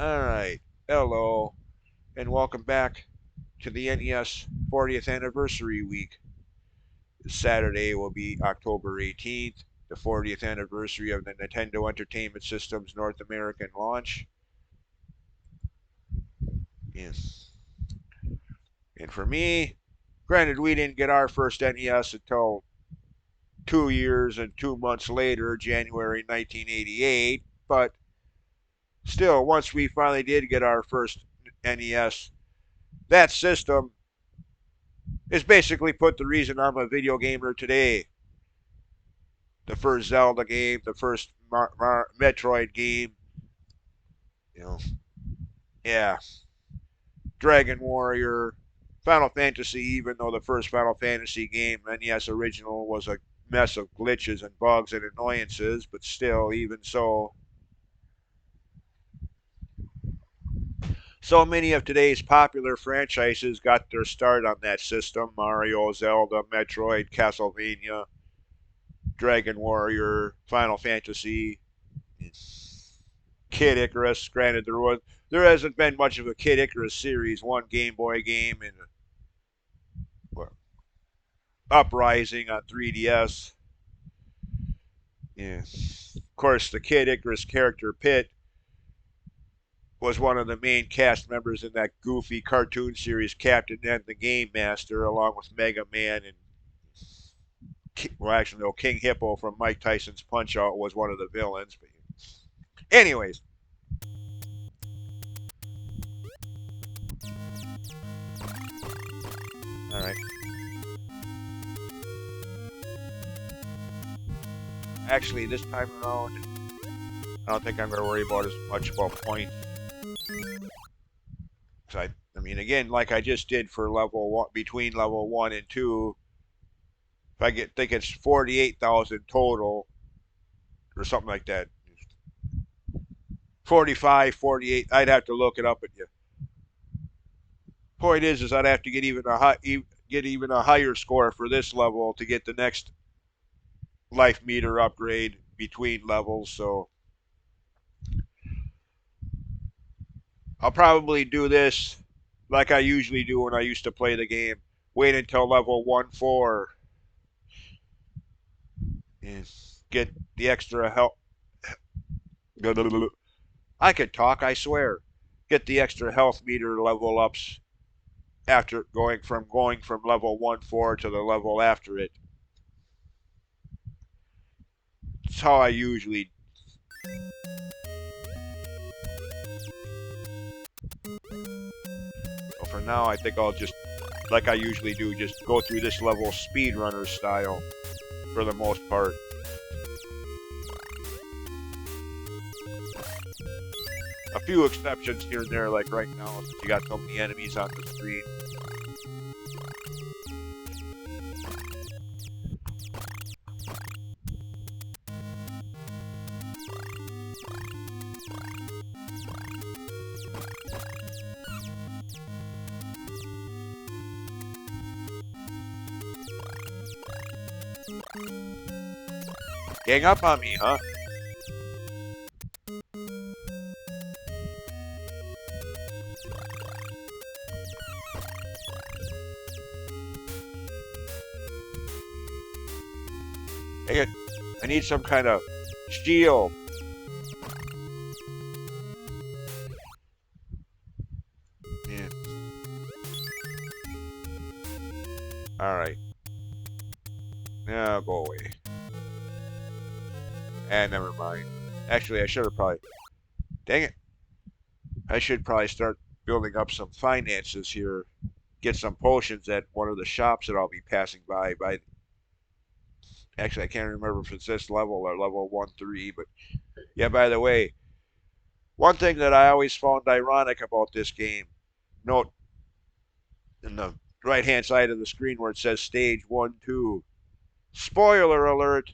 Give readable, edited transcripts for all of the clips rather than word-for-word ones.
All right. Hello, and welcome back to the NES 40th Anniversary Week. Saturday will be October 18th, the 40th anniversary of the Nintendo Entertainment System's North American launch. Yes. And for me, granted, we didn't get our first NES until 2 years and 2 months later, January 1988, but still, once we finally did get our first NES, that system is basically put the reason I'm a video gamer today. The first Zelda game, the first Metroid game, you know, yeah, Dragon Warrior, Final Fantasy. Even though the first Final Fantasy game, NES original, was a mess of glitches and bugs and annoyances, but still, even so, so many of today's popular franchises got their start on that system: Mario, Zelda, Metroid, Castlevania, Dragon Warrior, Final Fantasy, Kid Icarus. Granted, there hasn't been much of a Kid Icarus series. One Game Boy game and well, Uprising on 3DS. Yeah. Of course, the Kid Icarus character Pit was one of the main cast members in that goofy cartoon series Captain and the Game Master, along with Mega Man and well, actually, no, King Hippo from Mike Tyson's Punch Out was one of the villains. But anyways, all right. Actually, this time around, I don't think I'm going to worry about as much about points. I mean, again, like I just did for level one, between level one and two, if think it's 48,000 total or something like that. 45, 48. I'd have to look it up at you. Point is I'd have to get even a higher score for this level to get the next life meter upgrade between levels. So I'll probably do this like I usually do when I used to play the game. Wait until level 1-4 and get the extra health. I could talk, I swear. Get the extra health meter level ups after going from level 1-4 to the level after it. It's how I usually. Well, for now, I think I'll just, like I usually do, just go through this level speedrunner style for the most part. A few exceptions here and there, like right now, since you got so many enemies on the screen. Gang up on me, huh? Dang it. I need some kind of shield. Yeah. Alright. Now go away. And never mind. Actually, I should have probably. Dang it. I should probably start building up some finances here. Get some potions at one of the shops that I'll be passing by. Actually, I can't remember if it's this level or level 1-3, but yeah, by the way, one thing that I always found ironic about this game, note in the right hand side of the screen where it says stage 1-2. Spoiler alert,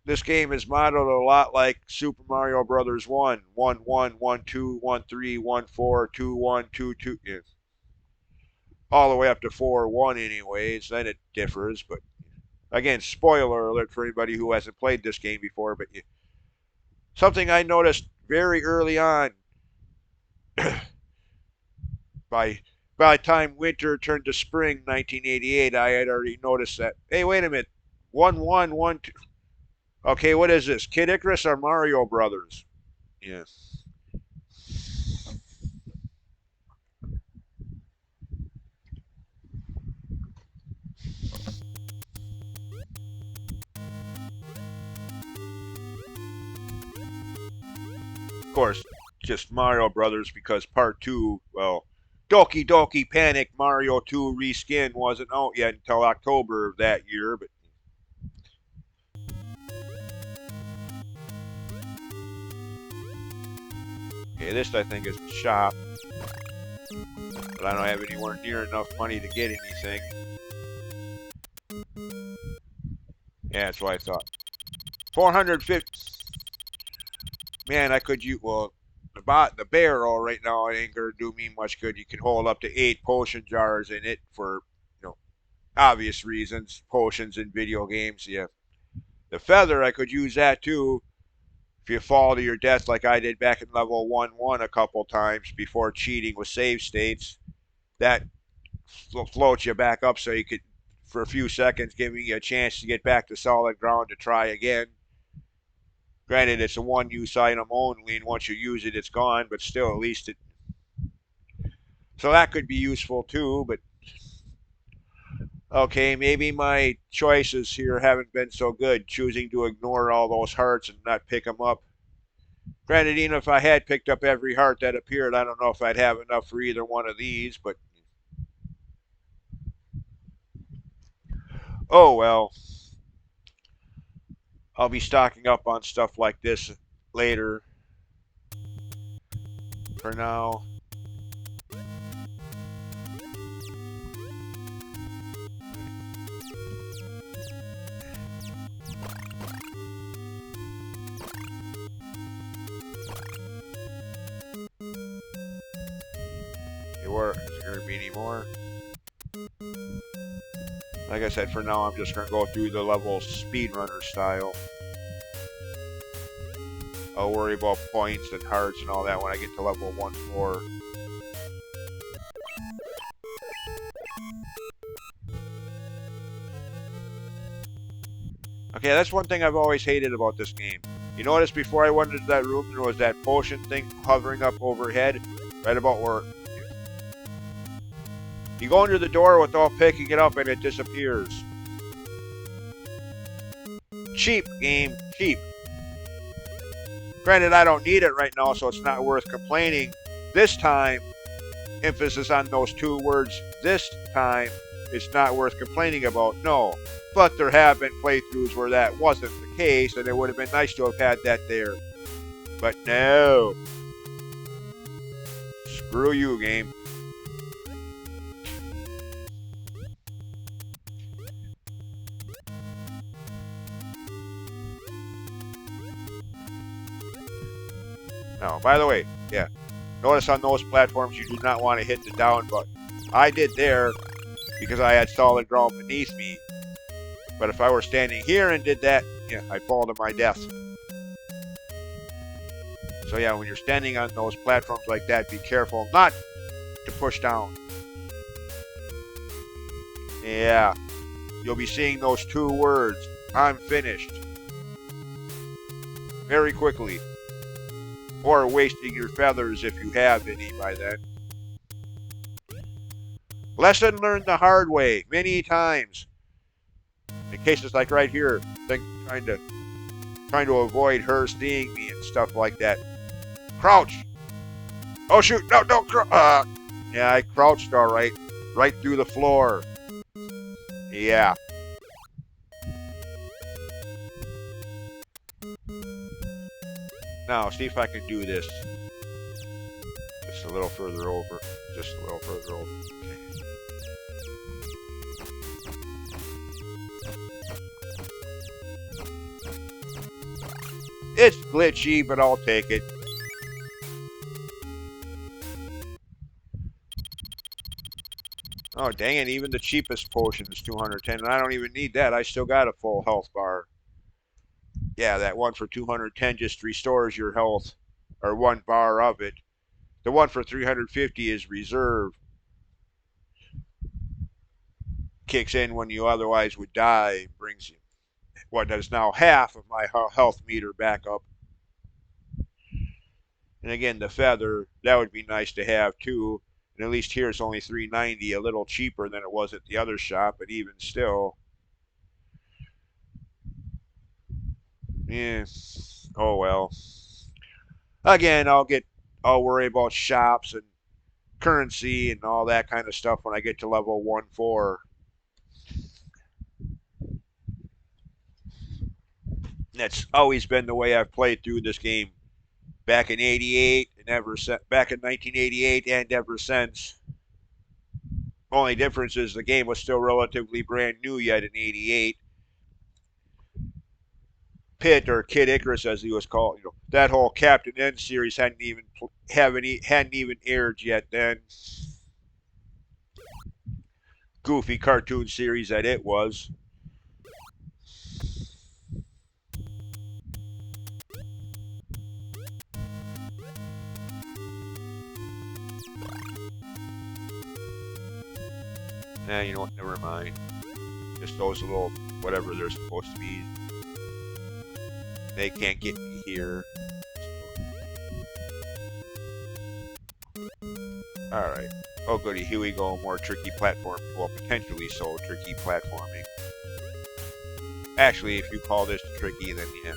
this game is modeled a lot like Super Mario Brothers 1. 1-1, 1-2, 1-3, 1-4, 2-1, 2-2. Yeah. All the way up to 4-1 anyways. Then it differs, but again, spoiler alert for anybody who hasn't played this game before, but something I noticed very early on by by the time winter turned to spring 1988, I had already noticed that. Hey, wait a minute. 1-1-1-2. Okay, what is this? Kid Icarus or Mario Brothers? Yeah. Of course, just Mario Brothers because part two, well, Doki Doki Panic Mario 2 reskin wasn't out yet until October of that year, but okay, this I think is the shop, but I don't have anywhere near enough money to get anything. Yeah, that's what I thought. 450. Man, I could use, well, the barrel right now it ain't gonna do me much good. You can hold up to 8 potion jars in it for, you know, obvious reasons. Potions in video games, yeah. The feather, I could use that too. If you fall to your death like I did back in level 1-1 a couple times before cheating with save states, that floats you back up so you could, for a few seconds, giving you a chance to get back to solid ground to try again. Granted, it's a one-use item only, and once you use it, it's gone, but still, at least it. So that could be useful too, but okay, maybe my choices here haven't been so good, choosing to ignore all those hearts and not pick them up. Granted, even if I had picked up every heart that appeared, I don't know if I'd have enough for either one of these, but oh well. I'll be stocking up on stuff like this later. For now, is there going to be any more? Like I said, for now, I'm just going to go through the levels speedrunner style. I'll worry about points and hearts and all that when I get to level 1-4. Okay, that's one thing I've always hated about this game. You notice before I went into that room, there was that potion thing hovering up overhead, right about where you go under the door without picking it up and it disappears. Cheap game, cheap. Granted, I don't need it right now, so it's not worth complaining. This time, emphasis on those 2 words, this time, it's not worth complaining about, no. But there have been playthroughs where that wasn't the case, and it would have been nice to have had that there. But no. Screw you, game. Now, by the way, yeah, notice on those platforms you do not want to hit the down button. I did there because I had solid ground beneath me. But if I were standing here and did that, yeah, I'd fall to my death. So yeah, when you're standing on those platforms like that, be careful not to push down. Yeah, you'll be seeing those 2 words, I'm finished, very quickly. Or wasting your feathers if you have any by then. Lesson learned the hard way many times. In cases like right here, trying to avoid her seeing me and stuff like that. Crouch. Oh shoot! No, don't crouch. Yeah, I crouched all right through the floor. Yeah. Now, see if I can do this. Just a little further over. Just a little further over. Okay. It's glitchy, but I'll take it. Oh, dang it. Even the cheapest potion is 210, and I don't even need that. I still got a full health bar. Yeah, that one for 210 just restores your health, or 1 bar of it. The one for 350 is reserve. Kicks in when you otherwise would die. Brings what is now half of my health meter back up. And again, the feather, that would be nice to have too. And at least here it's only $3.90, a little cheaper than it was at the other shop, but even still. Yeah. Oh well. Again, I'll worry about shops and currency and all that kind of stuff when I get to level 1-4. That's always been the way I've played through this game back in '88 and back in 1988 and ever since. Only difference is the game was still relatively brand new yet in '88. Pitt or Kid Icarus as he was called, that whole Captain N series hadn't even aired yet then. Goofy cartoon series that it was. Nah, you know what? Never mind. Just those little whatever they're supposed to be. They can't get me here. Alright. Oh goody, here we go. More tricky platforming. Well, potentially so tricky platforming. Actually, if you call this tricky, then yeah.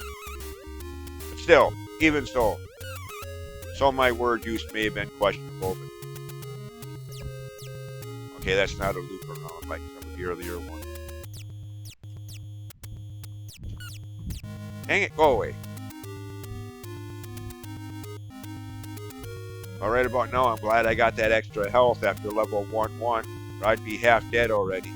But still, even so. Some of my word use may have been questionable, but... Okay, that's not a loop around like some of the earlier ones. Hang it, go away. All right about now, I'm glad I got that extra health after level 1-1, or I'd be half dead already.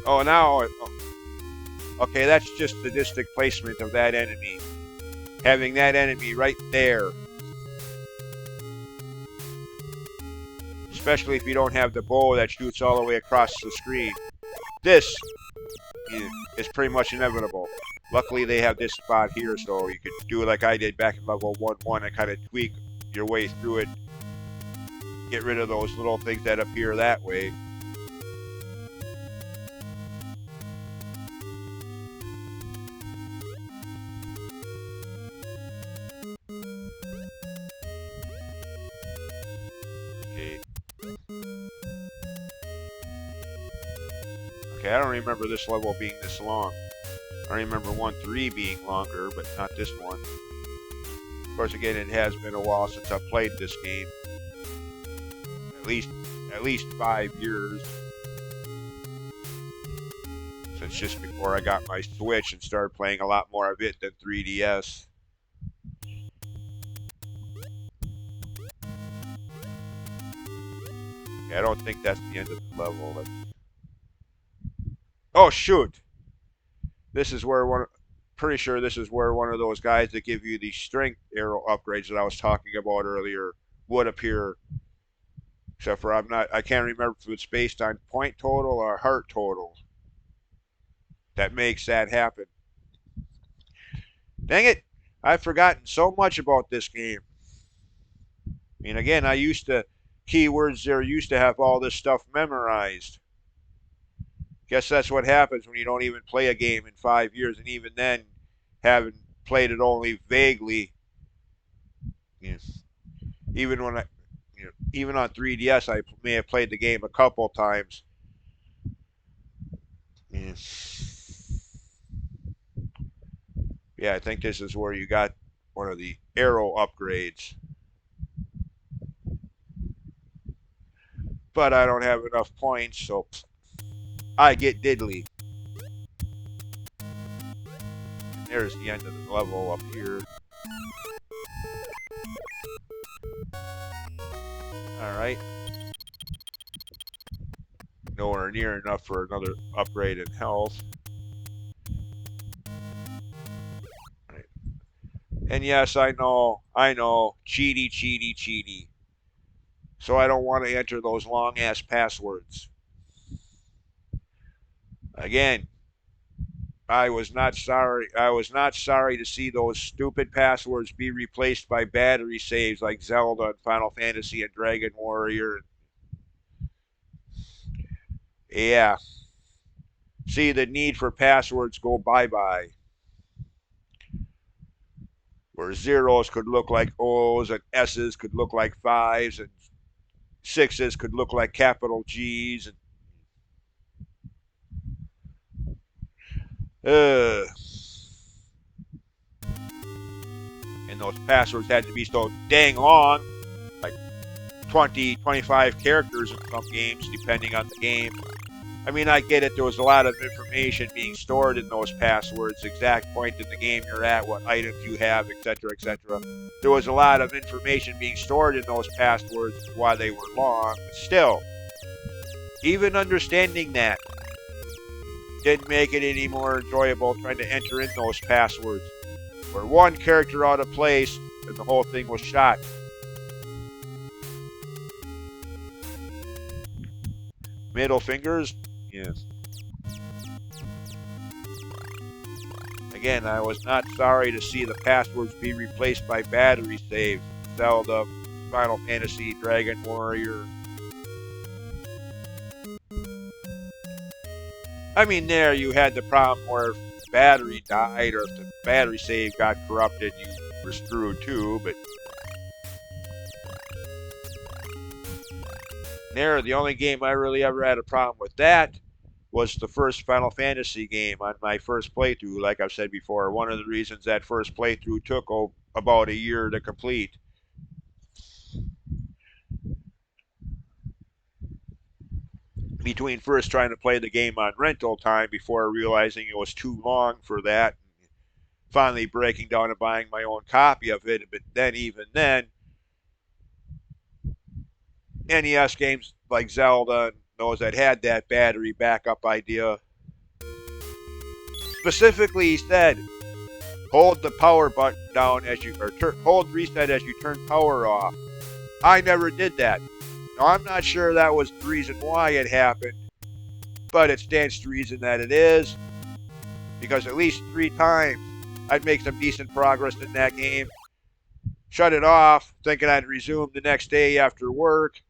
Oh, now... Okay, that's just the distinct placement of that enemy. Having that enemy right there. Especially if you don't have the bow that shoots all the way across the screen. This is pretty much inevitable. Luckily, they have this spot here, so you could do it like I did back in level 1-1 and kind of tweak your way through it. Get rid of those little things that appear that way. Okay, I don't remember this level being this long. I remember 1-3 being longer, but not this one. Of course, again, it has been a while since I've played this game. At least 5 years. Since just before I got my Switch and started playing a lot more of it than 3DS. Okay, I don't think that's the end of the level. Oh shoot! This is where pretty sure this is where one of those guys that give you the strength arrow upgrades that I was talking about earlier would appear. Except for I can't remember if it's based on point total or heart total. That makes that happen. Dang it! I've forgotten so much about this game. I mean, again, keywords there used to have all this stuff memorized. Guess that's what happens when you don't even play a game in 5 years, and even then, having played it only vaguely. Even when even on 3DS, I may have played the game a couple times. Yeah, I think this is where you got one of the arrow upgrades. But I don't have enough points, so I get diddly. And there's the end of the level up here. Alright. Nowhere near enough for another upgrade in health. Right. And yes, I know, cheaty, cheaty, cheaty. So I don't want to enter those long ass passwords. Again, I was not sorry to see those stupid passwords be replaced by battery saves like Zelda and Final Fantasy and Dragon Warrior. Yeah. See the need for passwords go bye-bye. Where zeros could look like O's and S's could look like fives and sixes could look like capital G's uh, and those passwords had to be so dang long, like 20, 25 characters in some games, depending on the game. I mean, I get it. There was a lot of information being stored in those passwords, exact point in the game you're at, what items you have, etc., etc. There was a lot of information being stored in those passwords while they were long, but still, even understanding that didn't make it any more enjoyable trying to enter in those passwords. Where one character out of place and the whole thing was shot. Middle fingers? Yes. Again, I was not sorry to see the passwords be replaced by battery saves. Zelda, Final Fantasy, Dragon Warrior. I mean, there you had the problem where if the battery died or if the battery save got corrupted, you were screwed too, but there, the only game I really ever had a problem with that was the first Final Fantasy game on my first playthrough. Like I've said before, one of the reasons that first playthrough took about a year to complete. Between first trying to play the game on rental time before realizing it was too long for that, finally breaking down and buying my own copy of it. But then, even then, NES games like Zelda and those that had that battery backup idea specifically said hold the power button down as you or hold reset as you turn power off. I never did that. Now I'm not sure that was the reason why it happened, but it stands to reason that it is, because at least 3 times I'd make some decent progress in that game, shut it off, thinking I'd resume the next day after work,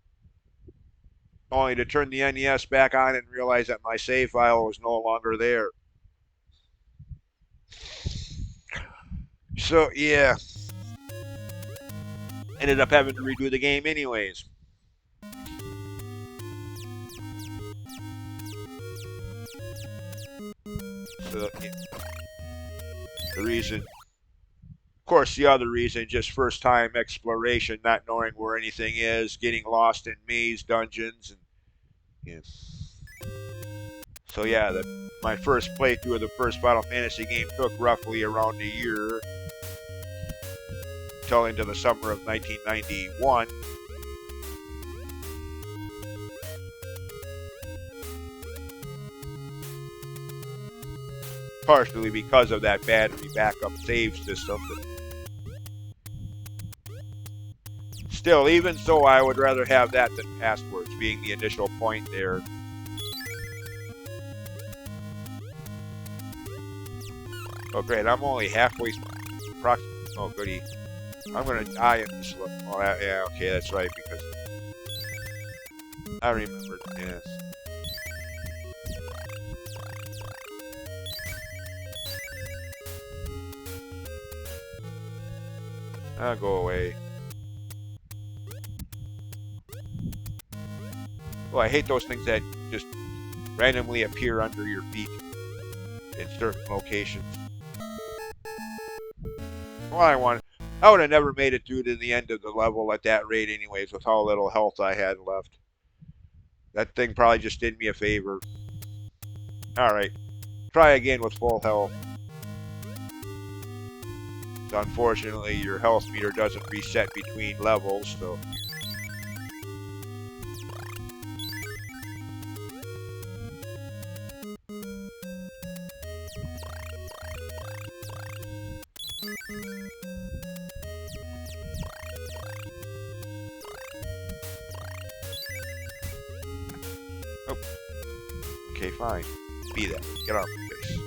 only to turn the NES back on and realize that my save file was no longer there. So, yeah. Ended up having to redo the game anyways. So, yeah. The reason, of course, the other reason, just first time exploration, not knowing where anything is, getting lost in maze dungeons, and yeah. So yeah, my first playthrough of the first Final Fantasy game took roughly around a year, till into the summer of 1991. Partially because of that battery backup save system. But still, even so, I would rather have that than passwords being the initial point there. Oh great, I'm only halfway approximately. Oh goody. I'm gonna die in this level. Oh yeah, okay, that's right, because I remembered, yes. I'll go away. Oh, I hate those things that just randomly appear under your feet in certain locations. Well, I would have never made it through to the end of the level at that rate anyways, with how little health I had left. That thing probably just did me a favor. Alright, try again with full health. So unfortunately, your health meter doesn't reset between levels, so... Oh, okay, fine. Be that. Get off my face.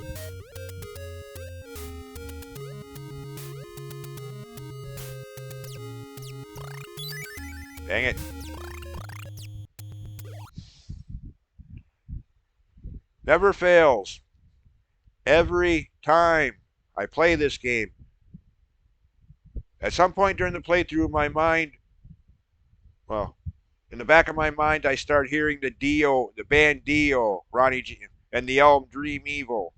Dang it. Never fails. Every time I play this game, at some point during the playthrough, my mind, well, in the back of my mind, I start hearing the band Dio, Ronnie G, and the album Dream Evil.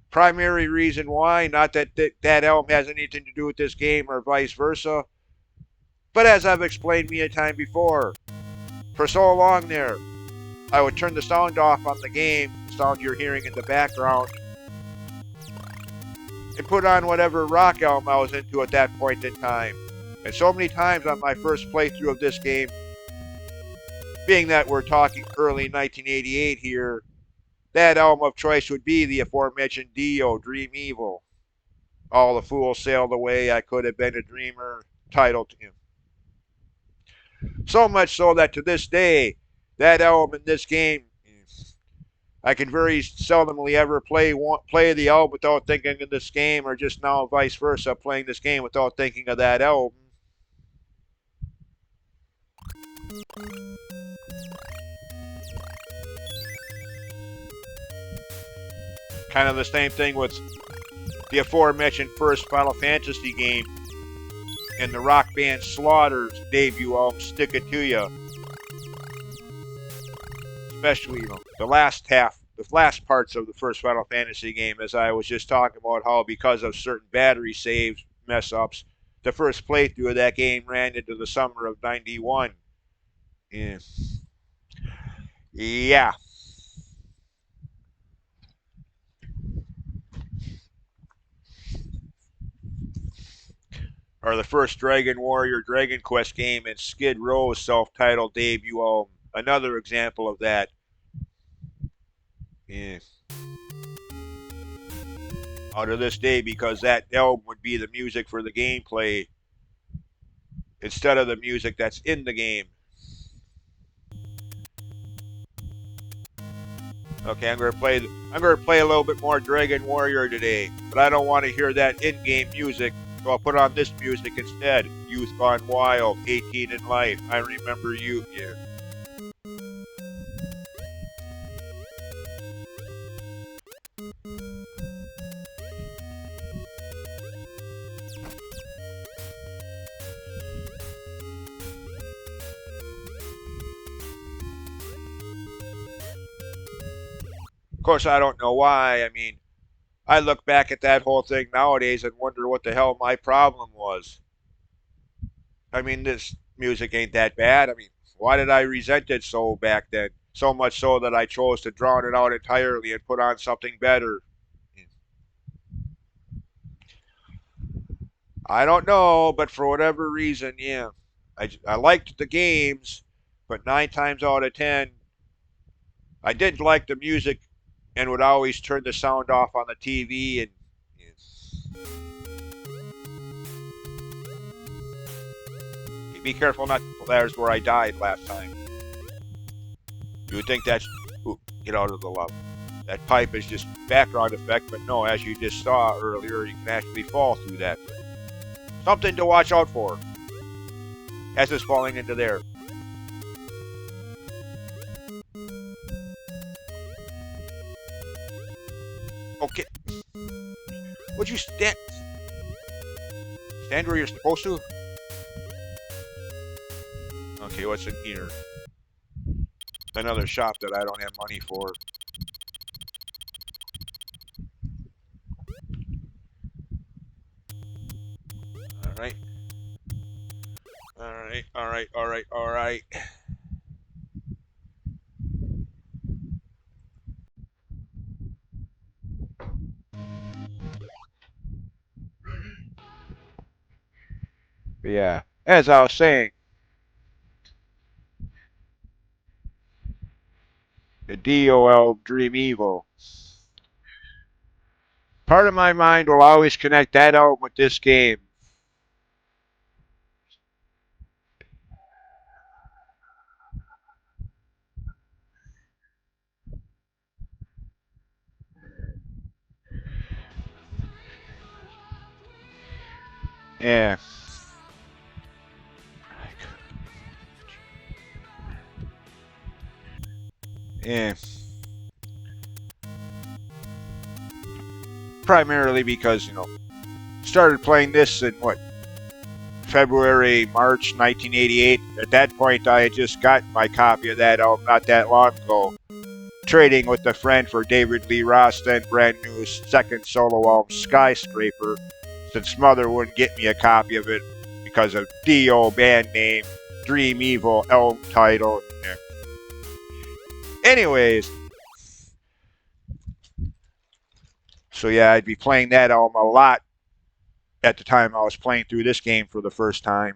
Primary reason why, not that that album has anything to do with this game or vice versa, but as I've explained many a time before, for so long there, I would turn the sound off on the game, the sound you're hearing in the background, and put on whatever rock album I was into at that point in time. And so many times on my first playthrough of this game, being that we're talking early 1988 here, that album of choice would be the aforementioned Dio, Dream Evil. All the fools sailed away, I could have been a dreamer, title to him. So much so that to this day, that album in this game, I can very seldomly ever play the album without thinking of this game, or just now vice versa, playing this game without thinking of that album. Kind of the same thing with the aforementioned first Final Fantasy game and the rock band Slaughter's debut album, Stick It To Ya. Especially, the last parts of the first Final Fantasy game, as I was just talking about how because of certain battery saves mess ups, the first playthrough of that game ran into the summer of '91. Yeah. Yeah. Or the first Dragon Warrior Dragon Quest game and Skid Row's self-titled debut album. Another example of that. Yeah. Out of this day, because that album would be the music for the gameplay instead of the music that's in the game. Okay, I'm gonna play a little bit more Dragon Warrior today, but I don't want to hear that in-game music, so I'll put on this music instead. Youth Gone Wild, 18 in Life, I Remember You. Yeah. Of course, I don't know why. I mean, I look back at that whole thing nowadays and wonder what the hell my problem was. I mean, this music ain't that bad. I mean, why did I resent it so back then? So much so that I chose to drown it out entirely and put on something better. I don't know, but for whatever reason, yeah. I liked the games, but 9 times out of 10, I didn't like the music and would always turn the sound off on the TV and. Yeah. Be careful not. There's where I died last time. You would think that's. Ooh, get out of the lava. That pipe is just background effect, but no, as you just saw earlier, you can actually fall through that. Something to watch out for as it's falling into there. Okay. Would you stand where you're supposed to? Okay, what's in here? Another shop that I don't have money for. Alright. Alright, alright, alright, alright. But yeah, as I was saying, the DOL Dream Evil. Part of my mind will always connect that out with this game. Yeah. Yeah. Primarily because, started playing this in what, February, March 1988. At that point, I had just gotten my copy of that album not that long ago, trading with a friend for David Lee Roth's then brand new second solo album, Skyscraper, since Mother wouldn't get me a copy of it because of Dio band name, Dream Evil album title. Anyways, so yeah, I'd be playing that album a lot at the time I was playing through this game for the first time.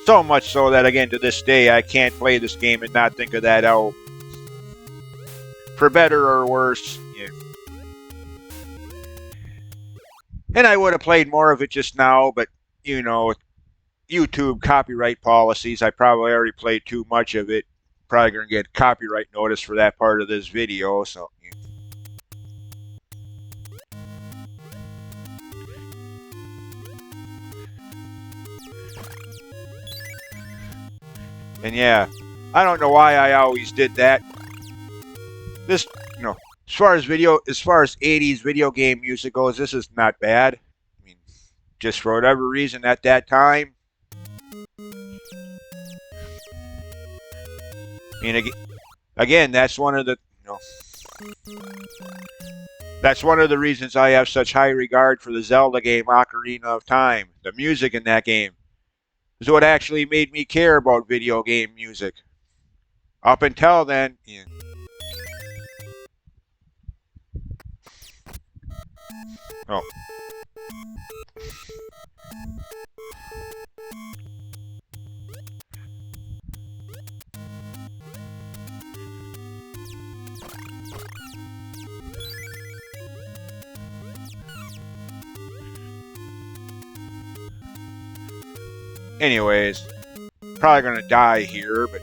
So much so that, again, to this day, I can't play this game and not think of that album. For better or worse. Yeah. And I would have played more of it just now, but, YouTube copyright policies, I probably already played too much of it. Probably going to get copyright notice for that part of this video, so. Yeah. And yeah, I don't know why I always did that. This, as far as 80s video game music goes, this is not bad. I mean, just for whatever reason at that time. I mean, again, that's one of the, that's one of the reasons I have such high regard for the Zelda game Ocarina of Time. The music in that game is what actually made me care about video game music. Up until then, yeah. Oh. Anyways, probably going to die here, but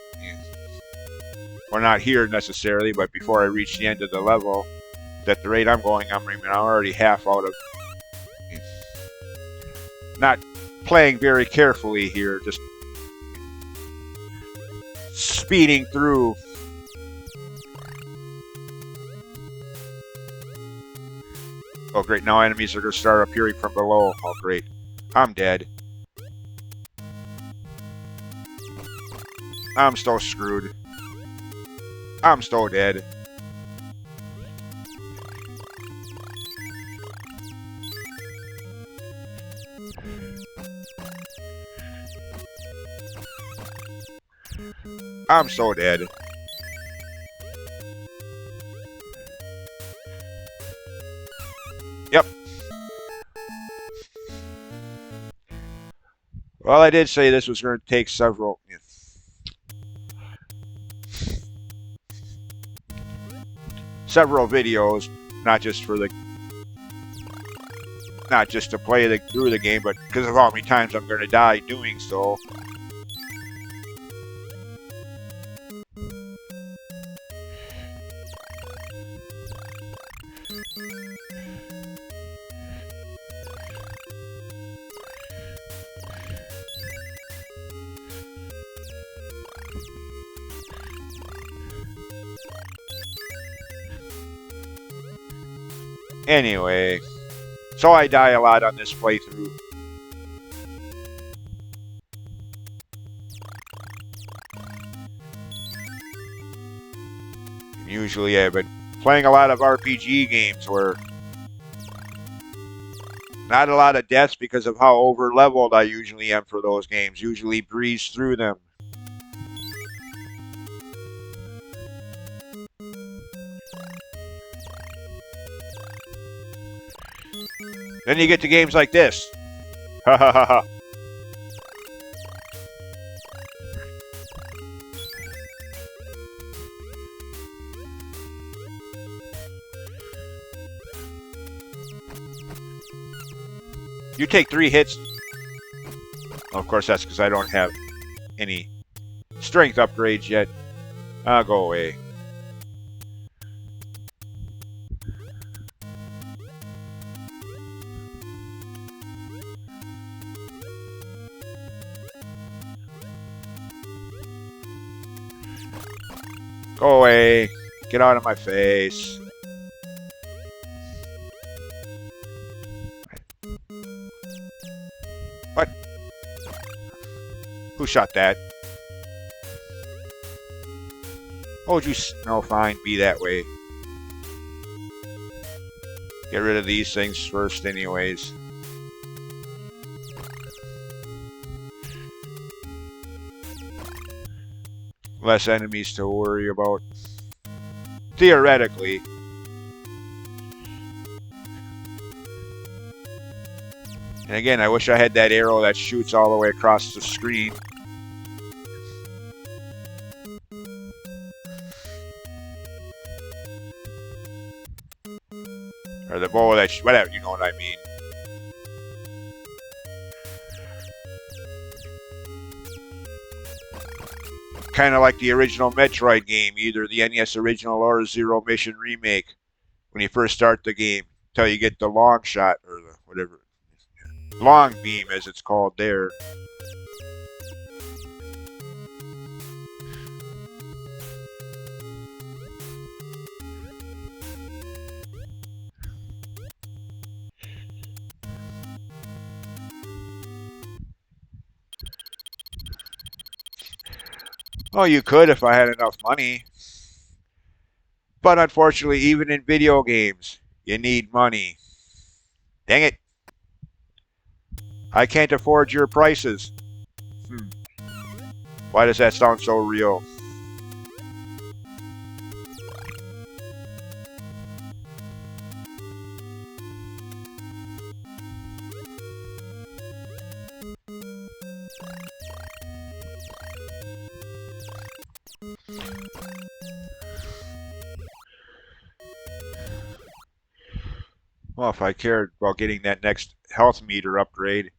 well, not here necessarily, but before I reach the end of the level. At the rate I'm going, I'm already half out of. Not playing very carefully here, just speeding through. Oh, great. Now enemies are going to start appearing from below. Oh, great. I'm dead. I'm still screwed. I'm still dead. I'm so dead. Yep. Well, I did say this was going to take several videos, not just to play through the game, but because of how many times I'm going to die doing so. Anyway, so I die a lot on this playthrough. Usually I've been playing a lot of RPG games where not a lot of deaths because of how over-leveled I usually am for those games. Usually breeze through them. Then you get to games like this. Ha ha ha ha. You take 3 hits. Of course, that's because I don't have any strength upgrades yet. I'll go away. Go away. Get out of my face. What? Who shot that? Oh, would you... No, fine. Be that way. Get rid of these things first anyways. Less enemies to worry about. Theoretically. And again, I wish I had that arrow that shoots all the way across the screen. Or the bow that... whatever, you know what I mean. Kind of like the original Metroid game, either the NES original or Zero Mission Remake. When you first start the game, until you get the long shot, or the whatever. Long beam, as it's called there. Oh, you could if I had enough money. But unfortunately, even in video games, you need money. Dang it. I can't afford your prices. Why does that sound so real? Well, if I cared about getting that next health meter upgrade,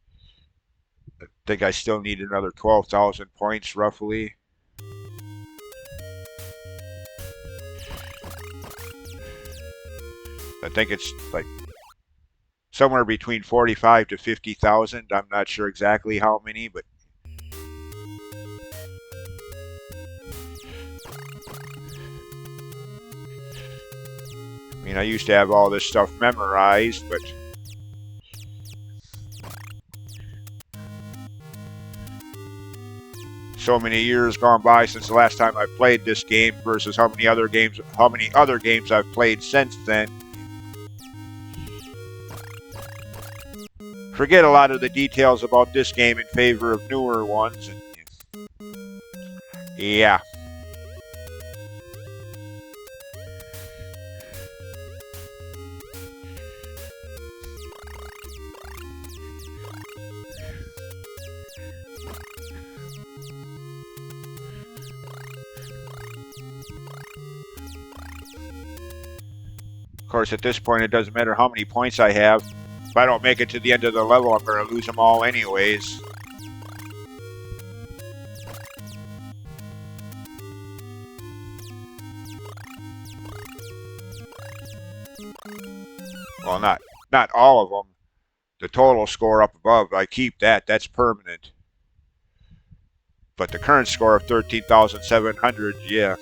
I think I still need another 12,000 points, roughly. I think it's like somewhere between 45 to 50,000. I'm not sure exactly how many, but I mean, I used to have all this stuff memorized, but so many years gone by since the last time I played this game versus how many other games I've played since then. Forget a lot of the details about this game in favor of newer ones. And, yeah. Of course, at this point, it doesn't matter how many points I have. If I don't make it to the end of the level, I'm going to lose them all anyways. Well, not all of them. The total score up above, I keep that. That's permanent. But the current score of 13,700, yeah.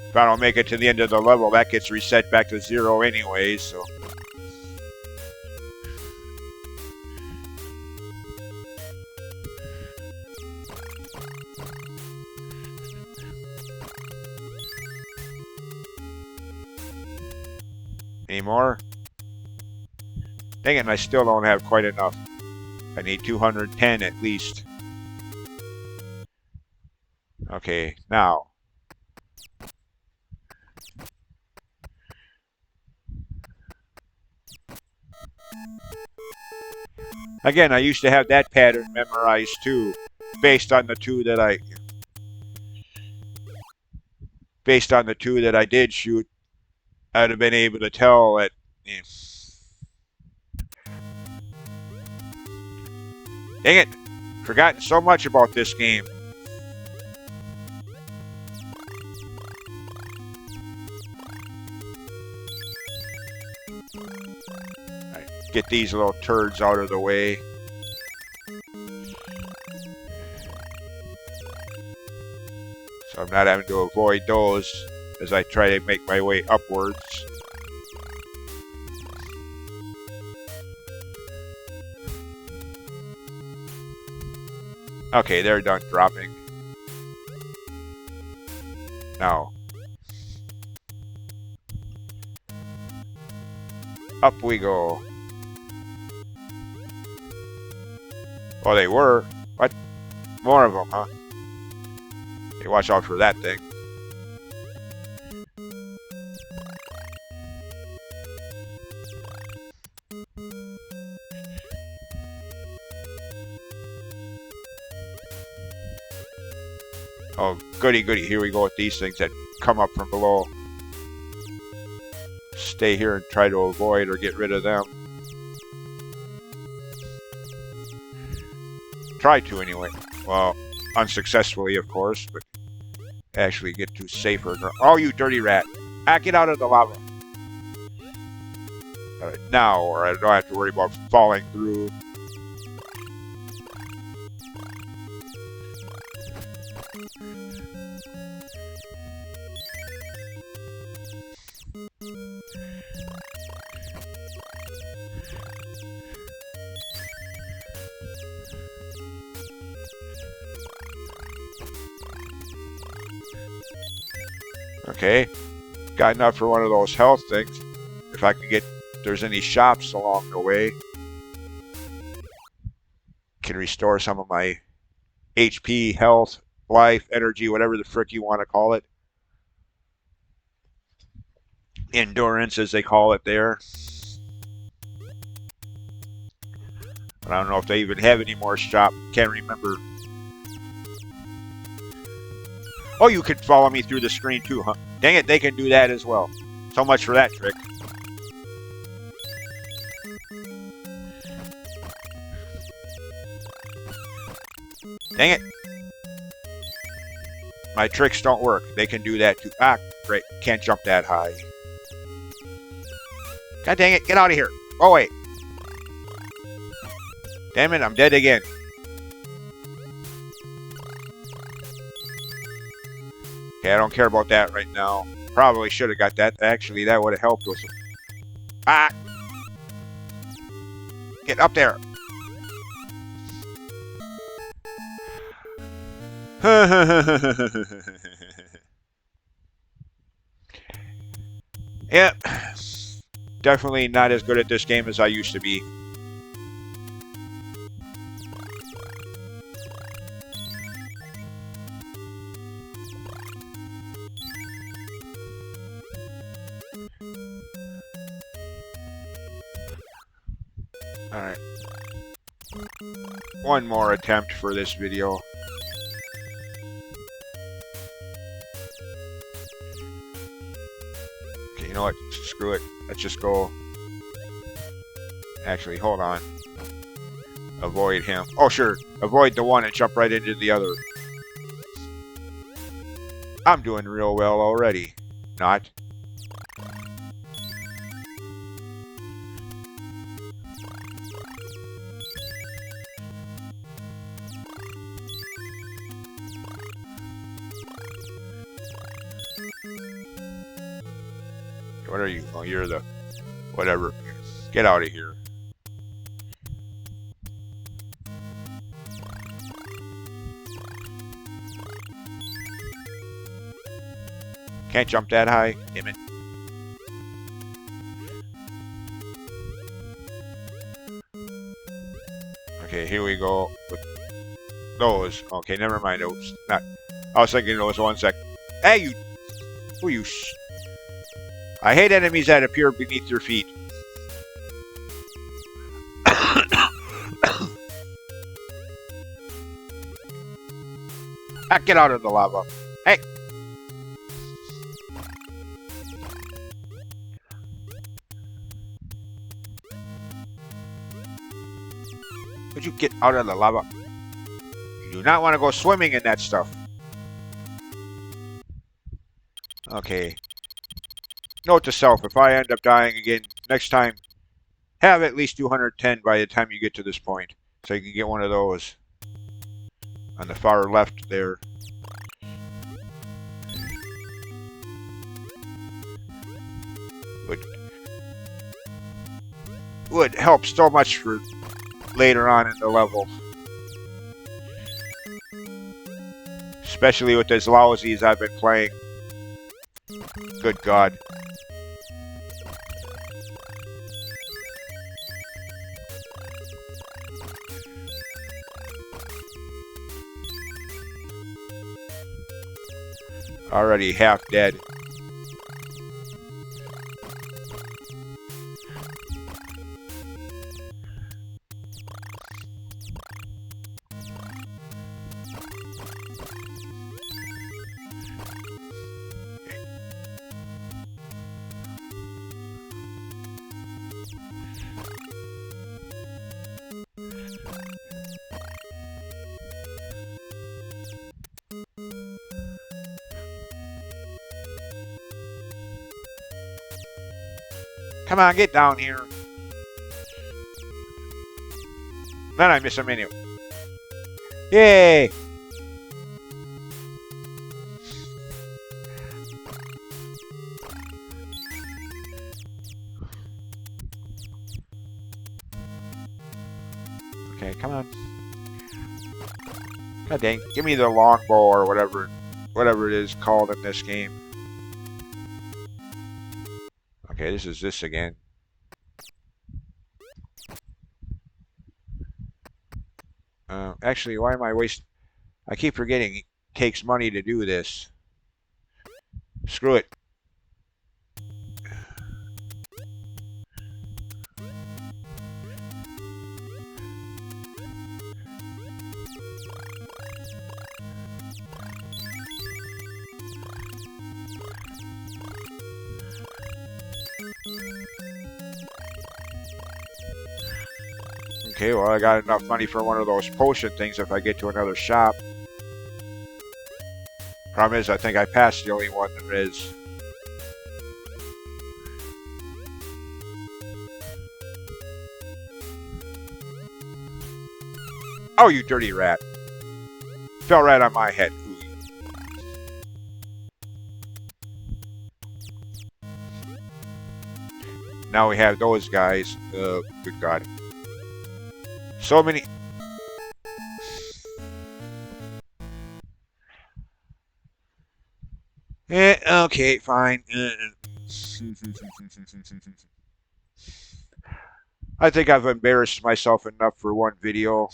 If I don't make it to the end of the level, that gets reset back to 0 anyways, so. Any more? Dang it, and I still don't have quite enough. I need 210 at least. Okay, now. Again, I used to have that pattern memorized too, based on the two that I did shoot. I'd have been able to tell that. Yeah. Dang it! Forgotten so much about this game. Get these little turds out of the way. not having to avoid those as I try to make my way upwards. Okay, they're done dropping. Now, up we go. Oh, they were? What? More of them, huh? Okay, watch out for that thing. Oh, goody goody. Here we go with these things that come up from below. Stay here and try to avoid or get rid of them. Try to anyway. Well, unsuccessfully, of course, but actually get to safer. Oh, you dirty rat. Ah, get out of the lava. Alright, now, or I don't have to worry about falling through. Okay, got enough for one of those health things. If I can get, if there's any shops along the way, can restore some of my HP, health, life, energy, whatever the frick you want to call it. Endurance, as they call it there. But I don't know if they even have any more shop. Can't remember. Oh, you can follow me through the screen too, huh? Dang it, they can do that as well. So much for that trick. Dang it. My tricks don't work. They can do that too. Ah, great. Can't jump that high. God dang it, get out of here. Oh, wait. Damn it, I'm dead again. Okay, I don't care about that right now. Probably should have got that. Actually, that would have helped with some... Ah! Get up there. Yep. Definitely not as good at this game as I used to be. Alright. One more attempt for this video. Okay, you know what? Screw it. Let's just go... Actually, hold on. Avoid him. Oh, sure. Avoid the one and jump right into the other. I'm doing real well already. Not. What are you? Oh, you're the... Whatever. Get out of here. Can't jump that high. Damn it. Okay, here we go with those. Okay, never mind. Those. Not. I was thinking those ones that... Hey, you... Who you... I hate enemies that appear beneath your feet. Ah, get out of the lava. Hey! Would you get out of the lava? You do not want to go swimming in that stuff. Okay. Note to self, if I end up dying again next time, have at least 210 by the time you get to this point. So you can get one of those. On the far left there. would help so much for later on in the level. Especially with as lousy as I've been playing. Good God. Already half dead. Come on, get down here. Then I miss a menu. Yay! Okay, come on. God dang, give me the longbow or whatever it is called in this game. Okay, this is this again. Actually, why am I wasting? I keep forgetting it takes money to do this. Screw it. Okay, well, I got enough money for one of those potion things if I get to another shop. Problem is, I think I passed the only one there is. Oh, you dirty rat. Fell right on my head. Now we have those guys. Good God. So many. Okay, fine. I think I've embarrassed myself enough for one video.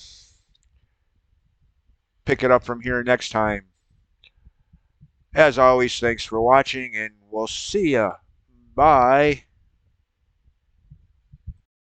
Pick it up from here next time. As always, thanks for watching, and we'll see ya. Bye.